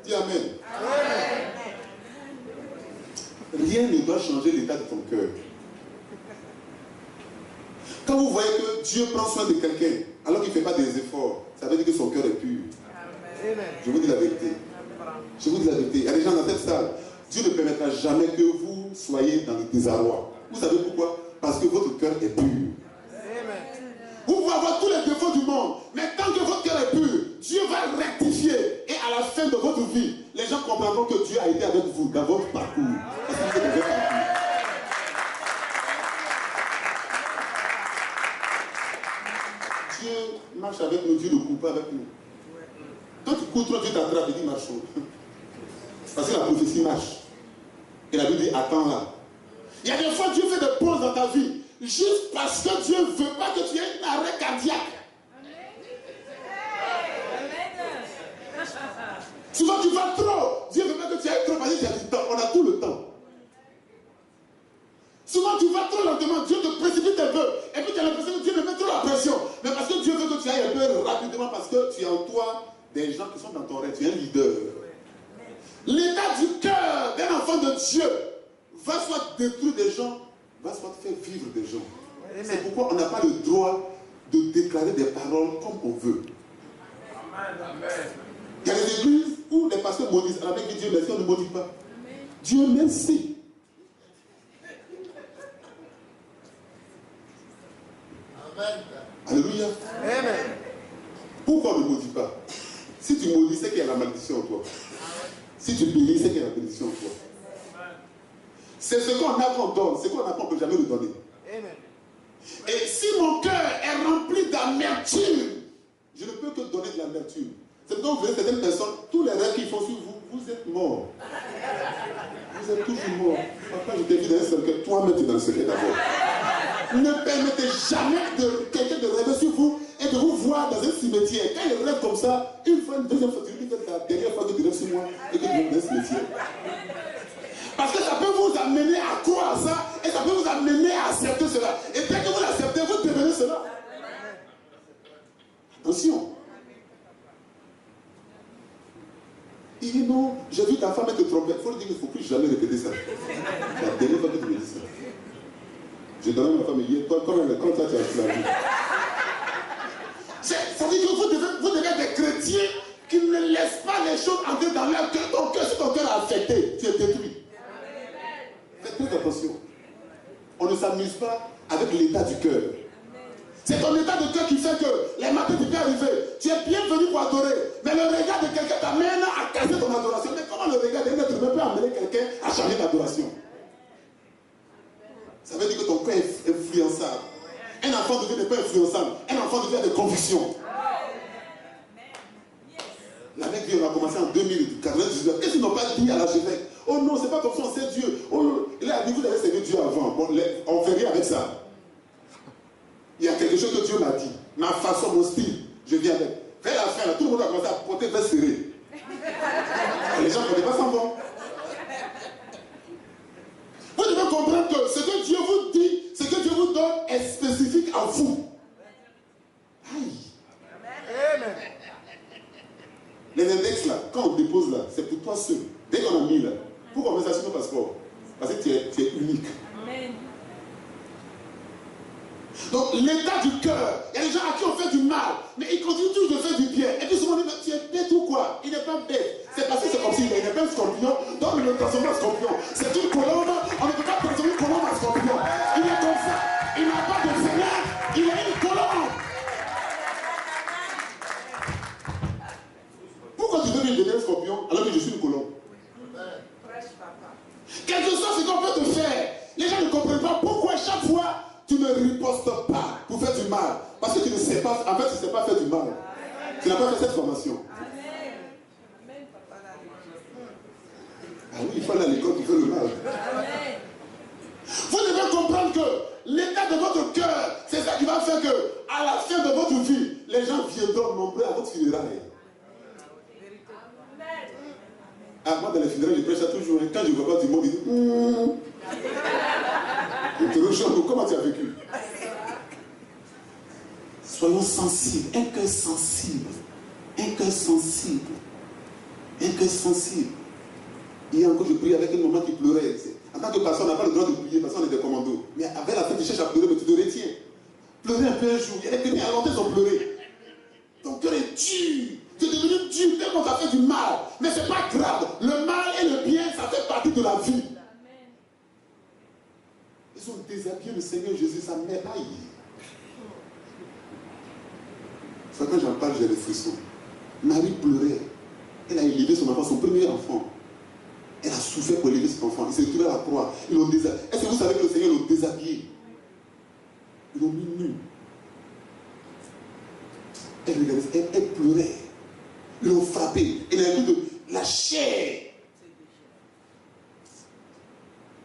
Dis amen. Amen. Rien ne doit changer l'état de ton cœur. Quand vous voyez que Dieu prend soin de quelqu'un alors qu'il ne fait pas des efforts, ça veut dire que son cœur est pur. Amen. Je vous dis la vérité. Je vous dis la vérité. Il y a des gens dans cette salle. Dieu ne permettra jamais que vous soyez dans le désarroi. Vous savez pourquoi? Parce que votre cœur est pur. Vous pouvez avoir tous les défauts du monde, mais tant que votre cœur est pur, Dieu va rectifier. Et à la fin de votre vie, les gens comprendront que Dieu a été avec vous dans votre parcours. Est-ce que vous êtes dans votre parcours? Dieu marche avec nous, Dieu ne court pas avec nous. Quand tu cours trop, Dieu t'attrape et dit marchons. Parce que la prophétie marche. Et la Bible dit attends là. Il y a des fois Dieu fait des pauses dans ta vie. Juste parce que Dieu ne veut pas que tu aies un arrêt cardiaque. Souvent tu vas trop. Dieu ne veut pas que tu ailles trop parce qu'il y a du temps. On a tout le temps. Souvent tu vas trop lentement. Dieu te précipite un peu. Et puis tu as l'impression que Dieu me met trop la pression. Mais parce que Dieu veut que tu ailles un peu rapidement parce que tu as en toi des gens qui sont dans ton rêve. Tu es un leader. L'état du cœur d'un enfant de Dieu va soit détruire des gens, va soit faire vivre des gens. C'est pourquoi on n'a pas le droit de déclarer des paroles comme on veut. Il y a des églises où les pasteurs maudissent. Avec Dieu merci, on ne maudit pas. Dieu merci. Alléluia. Amen. Pourquoi on ne maudit pas? Si tu maudis, c'est qu'il y a la malédiction en toi. Si tu bénis, c'est qu'il y a la bénédiction en toi. C'est ce qu'on a qu'on donne, ce qu'on a qu'on ne peut jamais le donner. Amen. Et si mon cœur est rempli d'amertume, je ne peux que donner de l'amertume. C'est pourquoi vous voyez certaines personnes, tous les rêves qu'ils font sur vous, vous êtes morts. Vous êtes toujours morts. Papa, je t'ai vu dans un cercle, toi-même tu es dans le secret d'abord. Ne permettez jamais de quelqu'un de rêver sur vous et de vous voir dans un cimetière. Quand il rêve comme ça, une fois, une deuxième fois, tu dis que c'est la dernière fois que tu rêves sur moi et que tu rêves dans un cimetière. Parce que ça peut vous amener à croire ça et ça peut vous amener à accepter cela. Et dès que vous l'acceptez, vous devenez cela. Attention. Il dit non, j'ai vu ta femme te tromper. Il faut lui dire qu'il ne faut plus jamais répéter ça. La dernière fois que tu me dis ça. J'ai donné à ma femme hier, toi, quand ça tu as fait la vie. Ça veut dire que vous devez être des chrétiens qui ne laissent pas les choses entrer dans leur cœur. Ton cœur, si ton cœur est affecté, tu es détruit. Faites très attention. On ne s'amuse pas avec l'état du cœur. C'est ton état de cœur qui fait que les matins tu peux arriver. Tu es bienvenu pour adorer. Mais le regard de quelqu'un t'amène à casser ton adoration. Mais comment le regard d'un être humain peut amener quelqu'un à changer d'adoration? Ça veut dire que ton cœur est influençable. Un enfant de Dieu n'est pas influençable. Un enfant de Dieu a des convictions. La mec dit on a commencé en 2099. Qu'est-ce qu'ils n'ont pas dit à l'archevêque? Oh non, c'est pas comme ça, c'est Dieu. Oh, il a dit vous avez servi Dieu avant. Bon, on fait rien avec ça. Il y a quelque chose que Dieu m'a dit. Ma façon, mon style, je viens avec. Vers la fin, tout le monde a commencé à porter vers serré. Les gens ne portaient pas sans bon. Vous devez comprendre que ce que Dieu vous dit, ce que Dieu vous donne est spécifique à vous. Aïe. Amen. Les index là, quand on dépose là, c'est pour toi seul. Dès qu'on a mis là, pour qu'on fasse ça sur nos passeports, parce que tu es unique. Amen. Donc l'état du cœur, il y a des gens à qui on fait du mal, mais ils continuent toujours de faire du bien. Et puis souvent on dit, tu es bête ou quoi? Il n'est pas bête. C'est parce que c'est comme s'il n'est pas un scorpion, donc il le transforme en scorpion. C'est une colombe, on ne peut pas transformer une colombe en scorpion. Il est comme ça, il n'a pas de seigneur, il est une colombe. Pourquoi tu veux devenir un scorpion alors que je suis une colombe? Quelque chose c'est qu'on peut te faire. Les gens ne comprennent pas pourquoi chaque fois tu ne ripostes pas pour faire du mal. Parce que tu ne sais pas, en fait tu ne sais pas faire du mal. Tu n'as pas fait cette formation. Ah oui, il faut aller à l'école pour faire le mal. Vous devez comprendre que l'état de votre cœur, c'est ça qui va faire que, à la fin de votre vie, les gens viendront nombreux à votre funérailles. Ah, moi, dans les funérailles, je prêche ça toujours. Quand je ne vois pas du monde, ils disent comment tu as vécu? Soyons sensibles. Un cœur sensible. Un cœur sensible. Un cœur sensible. Hier encore, je priais avec une maman qui pleurait. En tant que pasteur, on n'a pas le droit de prier parce qu'on est des commandos. Mais avec la fin, tu cherches à pleurer, mais tu te retiens. Pleurer un peu un jour. Il y a des chrétiens à longtemps, ils ont pleuré. Ton cœur est dur. Tu es devenu dur tellement ça fait du mal. Mais ce n'est pas grave. Le mal et le bien, ça fait partie de la vie. Ils ont déshabillé le le Seigneur Jésus, sa mère, aïe. Quand j'en parle, j'ai des frissons. Marie pleurait. Elle a élevé son enfant, son premier enfant. Elle a souffert pour élever cet enfant. Il s'est retrouvé à la croix. Ils l'ont déshabillé. Est-ce que vous savez que le Seigneur l'a déshabillé? Ils l'ont mis nu. Elle regardait, elle pleurait. Ils l'ont frappé. Il a vu de la chair.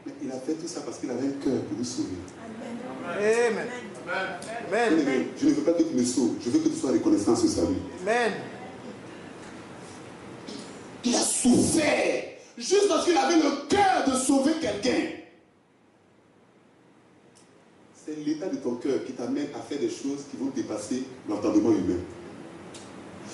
Mais il a fait tout ça parce qu'il avait un cœur pour nous sauver. Amen. Amen. Je ne veux pas que tu me sauves. Je veux que tu sois reconnaissant à ce salut. Amen. Il a souffert juste parce qu'il avait le cœur de sauver quelqu'un. C'est l'état de ton cœur qui t'amène à faire des choses qui vont dépasser l'entendement humain.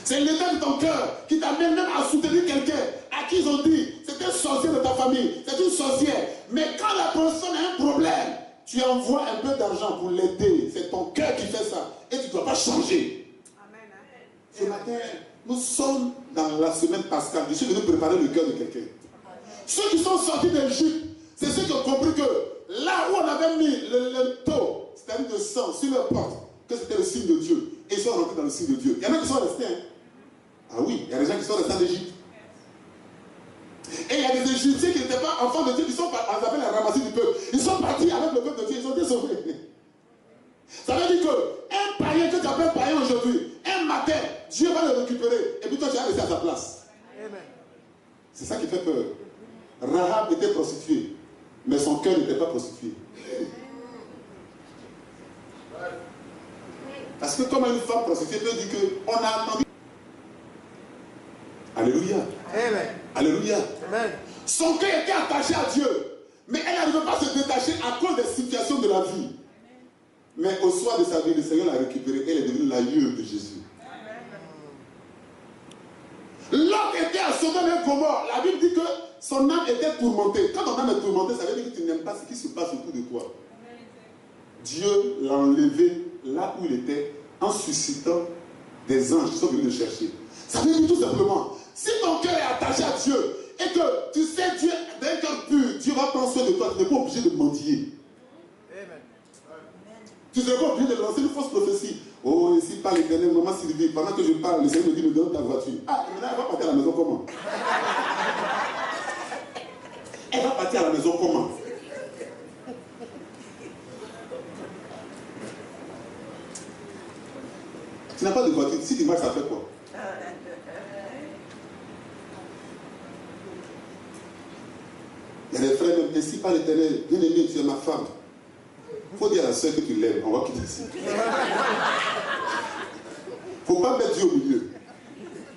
C'est l'état de ton cœur qui t'amène même à soutenir quelqu'un à qui ils ont dit c'est un sorcier de ta famille, c'est une sorcière. Mais quand la personne a un problème, tu envoies un peu d'argent pour l'aider. C'est ton cœur qui fait ça. Et tu ne dois pas changer. Amen. Ce matin, nous sommes dans la semaine pascale. Je suis venu préparer le cœur de quelqu'un. Ceux qui sont sortis d'Égypte, c'est ceux qui ont compris que là où on avait mis le taux, c'est-à-dire de sang sur leur porte, que c'était le signe de Dieu. Et ils sont rentrés dans le signe de Dieu. Il y en a qui sont restés. Hein? Ah oui, il y a des gens qui sont restés en Égypte. Et il y a des Égyptiens qui n'étaient pas enfants de Dieu, qui sont appelés la ramasser du peuple. Ils sont partis avec le peuple de Dieu, ils ont été sauvés. Ça veut dire qu'un païen que tu appelles païen aujourd'hui, un matin, Dieu va le récupérer. Et puis toi, tu vas rester à sa place. Amen. C'est ça qui fait peur. Rahab était prostituée, mais son cœur n'était pas prostitué. Parce que comme une femme prostituée peut dire qu'on a attendu. Alléluia. Amen. Alléluia. Amen. Son cœur était attaché à Dieu, mais elle n'arrivait pas à se détacher à cause des situations de la vie. Mais au soir de sa vie, le Seigneur l'a récupérée. Elle est devenue l'aïeule de Jésus. L'homme était à Sodome et Gomorrhe. La Bible dit que son âme était tourmentée. Quand ton âme est tourmentée, ça veut dire que tu n'aimes pas ce qui se passe autour de toi. Dieu l'a enlevé là où il était en suscitant des anges qui sont venus le chercher. Ça veut dire tout simplement, si ton cœur est attaché à Dieu et que tu sais Dieu d'un cœur pur, Dieu va prendre soin de toi, tu n'es pas obligé de mendier. Amen. Tu ne seras pas obligé de lancer une fausse prophétie. Oh, ici par l'Éternel, maman Sylvie, pendant que je parle, le Seigneur me dit, me donne ta voiture. Ah, maintenant elle va partir à la maison comment? Elle va partir à la maison comment? Tu n'as pas de voiture, si tu marches, ça fait quoi? Il y a des frères même, ainsi par l'Éternel, bien aimé, tu es ma femme. Il faut dire à la soeur que tu l'aimes, on va quitter ici. Il ne faut pas mettre Dieu au milieu.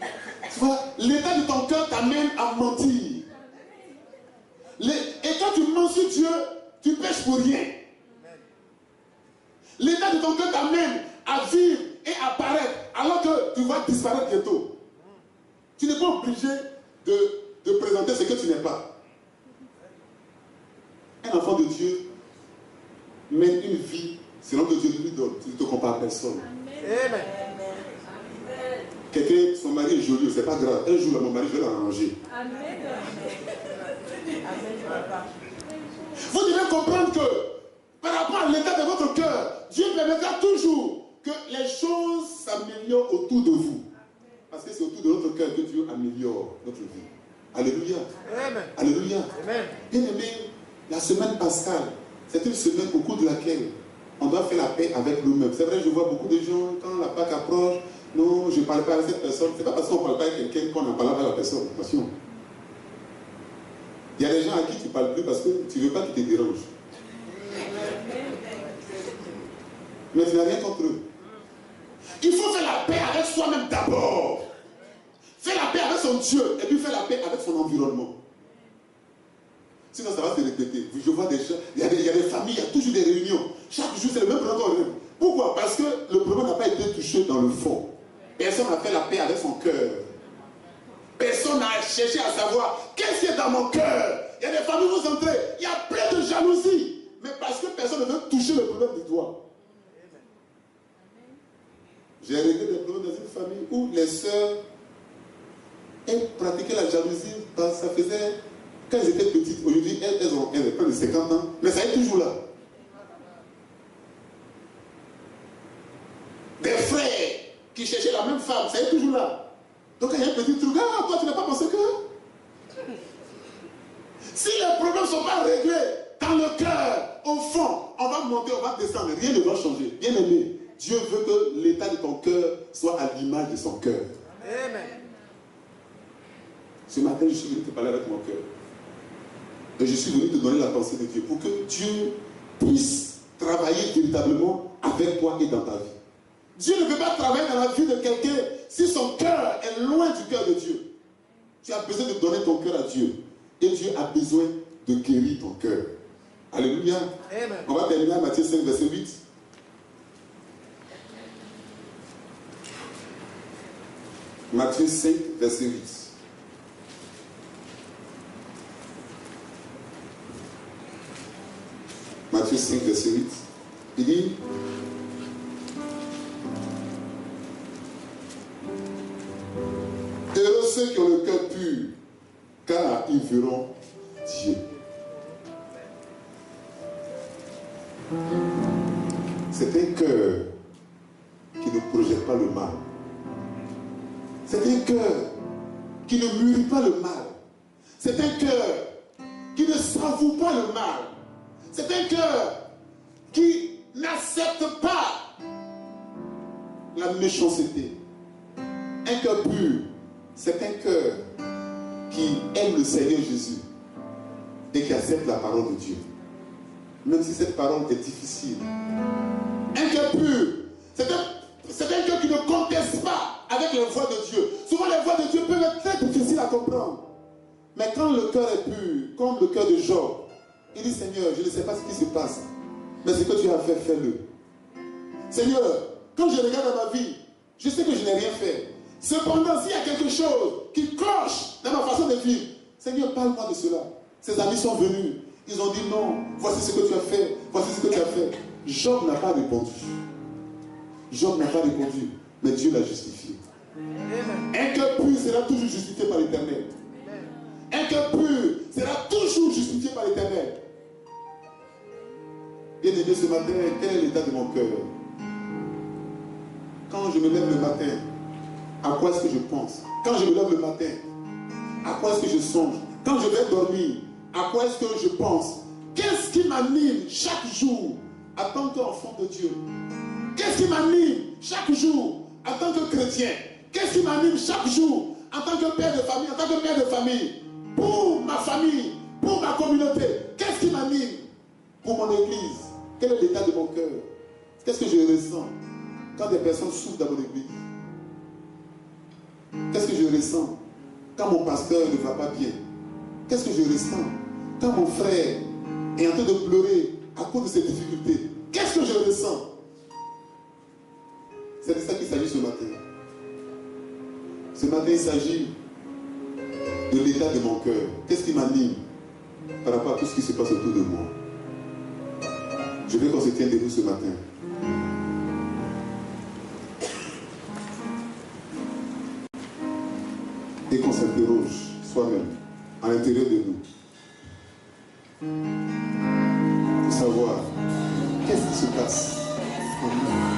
Tu vois, l'état de ton cœur t'amène à mentir. Et quand tu mens sur Dieu, tu pêches pour rien. L'état de ton cœur t'amène à vivre et à paraître alors que tu vas disparaître bientôt. Tu n'es pas obligé de présenter ce que tu n'es pas. Un enfant de Dieu mène une vie selon que Dieu lui donne. Tu ne te compares à personne. Amen. Quelqu'un, son mari est joli, c'est pas grave. Un jour, là, mon mari, je vais l'arranger. Amen. Vous devez comprendre que par rapport à l'état de votre cœur, Dieu permettra toujours que les choses s'améliorent autour de vous. Parce que c'est autour de notre cœur que Dieu améliore notre vie. Alléluia. Amen. Alléluia. Amen. Bien aimé, la semaine pascale, c'est une semaine au cours de laquelle on doit faire la paix avec nous-mêmes. C'est vrai, je vois beaucoup de gens, quand la Pâque approche, non, je ne parle pas avec cette personne. Ce n'est pas parce qu'on ne parle pas avec quelqu'un qu'on en parle avec la personne. Attention. Il y a des gens à qui tu ne parles plus parce que tu ne veux pas qu'ils te dérangent. Mais tu n'as rien contre eux. Il faut faire la paix avec soi-même d'abord. Faire la paix avec son Dieu et puis faire la paix avec son environnement. Sinon, ça va se répéter. Je vois des gens, il y a des familles, il y a toujours des réunions. Chaque jour, c'est le même problème. Pourquoi? Parce que le problème n'a pas été touché dans le fond. Personne n'a fait la paix avec son cœur. Personne n'a cherché à savoir qu'est-ce qui est dans mon cœur. Il y a des familles où vous entrez, il y a plein de jalousie. Mais parce que personne ne veut toucher le problème du doigt. J'ai réglé des problèmes dans une famille où les sœurs pratiquaient la jalousie. Ça faisait, quand elles étaient petites, aujourd'hui elles ont près de 50 ans, mais ça est toujours là. femme, ça est toujours là. Donc il y a un petit truc, ah, toi tu n'as pas pensé que... Si les problèmes ne sont pas réglés dans le cœur, au fond, on va monter, on va descendre, rien ne va changer. Bien aimé, Dieu veut que l'état de ton cœur soit à l'image de son cœur. Amen. Ce matin, je suis venu te parler avec mon cœur. Et je suis venu te donner la pensée de Dieu pour que Dieu puisse travailler véritablement avec toi et dans ta vie. Dieu ne peut pas travailler dans la vie de quelqu'un si son cœur est loin du cœur de Dieu. Tu as besoin de donner ton cœur à Dieu. Et Dieu a besoin de guérir ton cœur. Alléluia. Amen. On va terminer à Matthieu 5, verset 8. Matthieu 5, verset 8. Matthieu 5, verset 8. Il dit, heureux ceux qui ont le cœur pur, car ils verront Dieu. C'est un cœur qui ne projette pas le mal. C'est un cœur qui ne mûrit pas le mal. C'est un cœur qui ne savoure pas le mal. C'est un cœur qui n'accepte pas la méchanceté. Un cœur pur, c'est un cœur qui aime le Seigneur Jésus et qui accepte la parole de Dieu. Même si cette parole est difficile. Un cœur pur, c'est un cœur qui ne conteste pas avec les voix de Dieu. Souvent les voix de Dieu peuvent être très difficiles à comprendre. Mais quand le cœur est pur, comme le cœur de Job, il dit, Seigneur, je ne sais pas ce qui se passe, mais ce que tu as fait, fais-le. Seigneur, quand je regarde dans ma vie, je sais que je n'ai rien fait. Cependant, s'il y a quelque chose qui cloche dans ma façon de vivre, Seigneur, parle-moi de cela. Ses amis sont venus. Ils ont dit non, voici ce que tu as fait, voici ce que tu as fait. Job n'a pas répondu. Job n'a pas répondu, mais Dieu l'a justifié. Un cœur pur sera toujours justifié par l'Éternel. Un cœur pur sera toujours justifié par l'Éternel. Bien aimé, ce matin, quel est l'état de mon cœur? Quand je me lève le matin, à quoi est-ce que je pense? Quand je me lève le matin, à quoi est-ce que je songe? Quand je vais dormir, à quoi est-ce que je pense? Qu'est-ce qui m'anime chaque jour en tant qu'enfant de Dieu? Qu'est-ce qui m'anime chaque jour en tant que chrétien? Qu'est-ce qui m'anime chaque jour en tant que père de famille, en tant que mère de famille? Pour ma famille, pour ma communauté, qu'est-ce qui m'anime? Pour mon église, quel est l'état de mon cœur? Qu'est-ce que je ressens quand des personnes souffrent dans mon église? Qu'est-ce que je ressens quand mon pasteur ne va pas bien? Qu'est-ce que je ressens quand mon frère est en train de pleurer à cause de ses difficultés? Qu'est-ce que je ressens? C'est de ça qu'il s'agit ce matin. Ce matin, il s'agit de l'état de mon cœur. Qu'est-ce qui m'anime par rapport à tout ce qui se passe autour de moi? Je veux qu'on se tienne debout ce matin. Et qu'on s'interroge soi-même, à l'intérieur de nous, pour savoir qu'est-ce qui se passe en nous.